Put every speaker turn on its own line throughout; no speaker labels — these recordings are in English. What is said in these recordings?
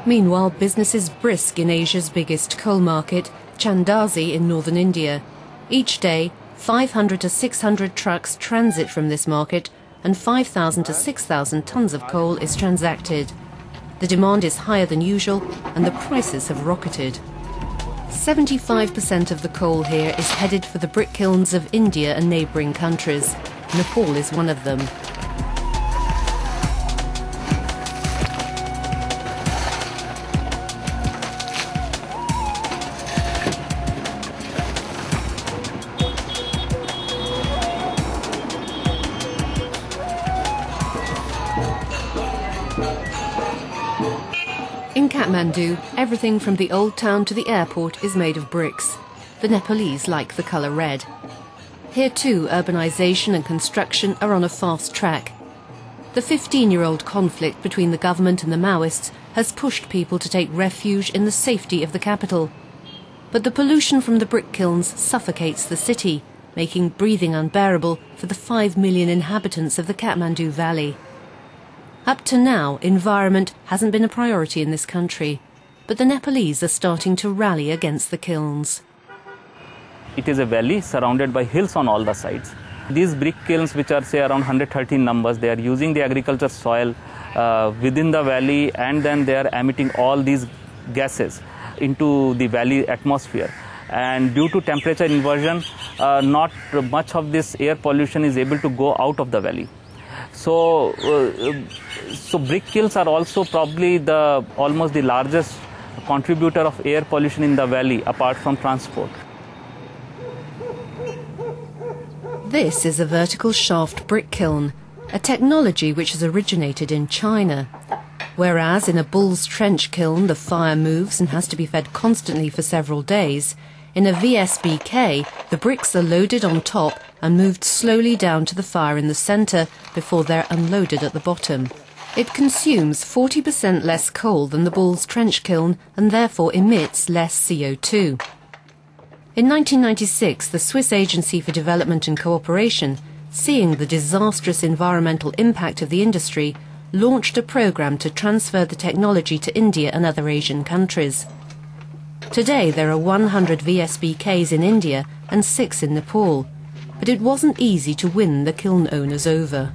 Meanwhile, business is brisk in Asia's biggest coal market, Chandazi in northern India. Each day, 500 to 600 trucks transit from this market and 5,000 to 6,000 tons of coal is transacted. The demand is higher than usual and the prices have rocketed. 75% of the coal here is headed for the brick kilns of India and neighbouring countries. Nepal is one of them. In Kathmandu, everything from the old town to the airport is made of bricks. The Nepalese like the colour red. Here too, urbanization and construction are on a fast track. The 15-year-old conflict between the government and the Maoists has pushed people to take refuge in the safety of the capital. But the pollution from the brick kilns suffocates the city, making breathing unbearable for the 5 million inhabitants of the Kathmandu Valley. Up to now, environment hasn't been a priority in this country, but the Nepalese are starting to rally against the kilns.
It is a valley surrounded by hills on all the sides. These brick kilns, which are say around 113 numbers, they are using the agriculture soil within the valley, and then they are emitting all these gases into the valley atmosphere. And due to temperature inversion, not much of this air pollution is able to go out of the valley. So brick kilns are also probably almost the largest contributor of air pollution in the valley, apart from transport.
This is a vertical shaft brick kiln, a technology which has originated in China. Whereas in a bull's trench kiln the fire moves and has to be fed constantly for several days, in a VSBK the bricks are loaded on top and moved slowly down to the fire in the centre before they're unloaded at the bottom. It consumes 40% less coal than the bull's trench kiln and therefore emits less CO2. In 1996, the Swiss Agency for Development and Cooperation, seeing the disastrous environmental impact of the industry, launched a programme to transfer the technology to India and other Asian countries. Today there are 100 VSBKs in India and 6 in Nepal, but it wasn't easy to win the kiln owners over.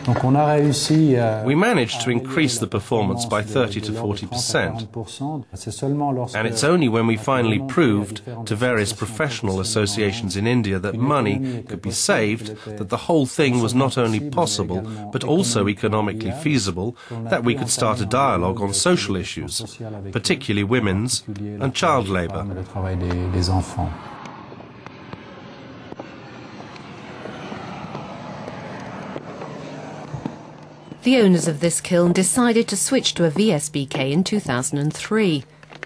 We managed to increase the performance by 30 to 40%. And it's only when we finally proved to various professional associations in India that money could be saved, that the whole thing was not only possible but also economically feasible, that we could start a dialogue on social issues, particularly women's and child labour.
The owners of this kiln decided to switch to a VSBK in 2003.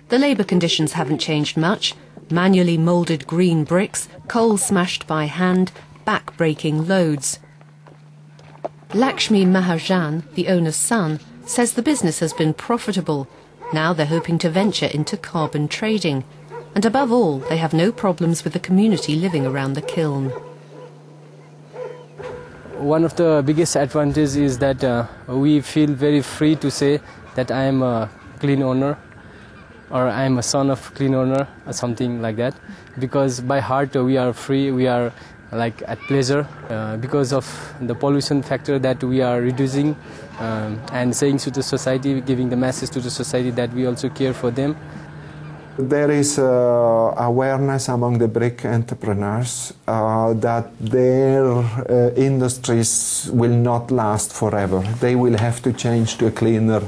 The labour conditions haven't changed much. Manually moulded green bricks, coal smashed by hand, back-breaking loads. Lakshmi Mahajan, the owner's son, says the business has been profitable. Now they're hoping to venture into carbon trading. And above all, they have no problems with the community living around the kiln.
One of the biggest advantages is that we feel very free to say that I am a kiln owner or I am a son of kiln owner or something like that. Because by heart we are free, we are like at pleasure because of the pollution factor that we are reducing and saying to the society, giving the message to the society that we also care for them.
There is awareness among the brick entrepreneurs that their industries will not last forever. They will have to change to a cleaner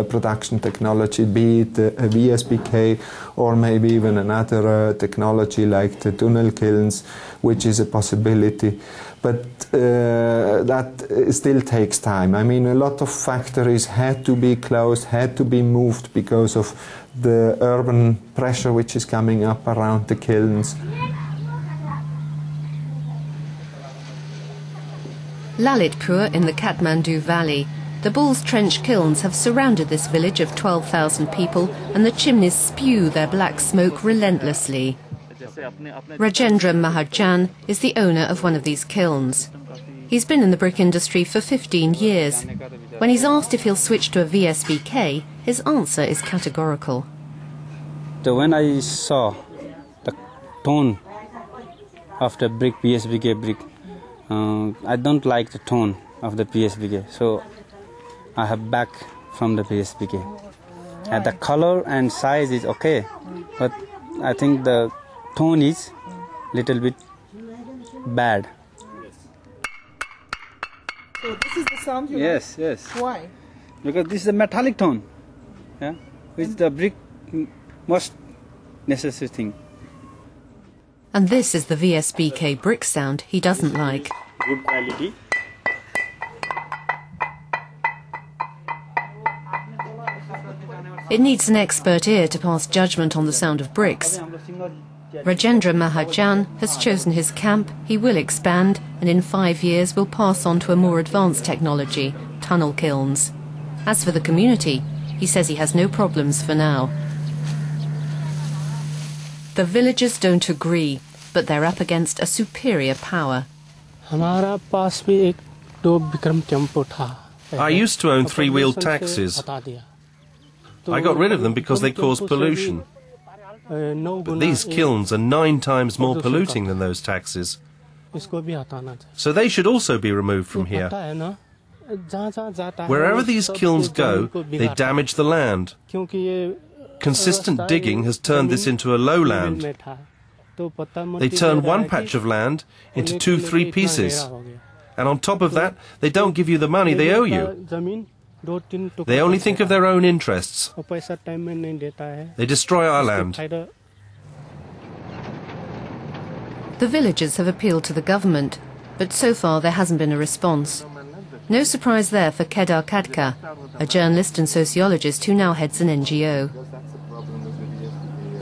production technology, be it a VSBK or maybe even another technology like the tunnel kilns, which is a possibility. But that still takes time. I mean, a lot of factories had to be closed, had to be moved because of the urban pressure which is coming up around the kilns.
Lalitpur in the Kathmandu Valley. The Bull's Trench kilns have surrounded this village of 12,000 people and the chimneys spew their black smoke relentlessly. Rajendra Mahajan is the owner of one of these kilns. He's been in the brick industry for 15 years. When he's asked if he'll switch to a VSBK, his answer is categorical.
So when I saw the tone of the brick, VSBK brick, I don't like the tone of the VSBK, so I have back from the VSBK. And the color and size is okay, but I think the tone is little bit bad.
So this is the sound you
Yes, yes.
Why?
Because this is a metallic tone, yeah, which the brick most necessary thing.
And this is the VSBK brick sound he doesn't like.
Good quality.
It needs an expert ear to pass judgment on the sound of bricks. Rajendra Mahajan has chosen his camp. He will expand and in 5 years will pass on to a more advanced technology, tunnel kilns. As for the community, he says he has no problems for now. The villagers don't agree, but they're up against a superior power.
I used to own three-wheeled taxis. I got rid of them because they cause pollution. But these kilns are 9 times more polluting than those taxis. So they should also be removed from here. Wherever these kilns go, they damage the land. Consistent digging has turned this into a lowland. They turn one patch of land into 2-3 pieces. And on top of that, they don't give you the money they owe you. They only think of their own interests. They destroy our land.
The villagers have appealed to the government, but so far there hasn't been a response. No surprise there for Kedar Kadka, a journalist and sociologist who now heads an NGO.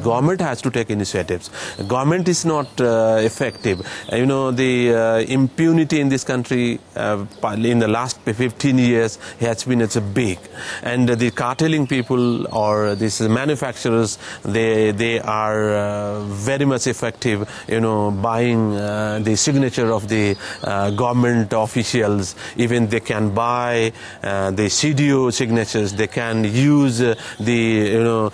Government has to take initiatives. Government is not effective. The impunity in this country in the last 15 years has been big. And the cartelling people or these manufacturers, they are very much effective, buying the signature of the government officials. Even they can buy the CDO signatures. They can use the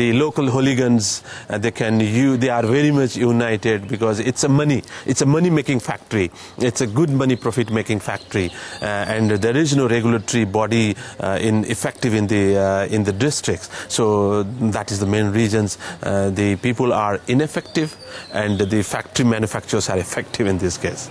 local hooligans. They are very much united because it's a money-making factory. It's a good money profit-making factory, and there is no regulatory body effective in the districts. So that is the main reasons. The people are ineffective, and the factory manufacturers are effective in this case.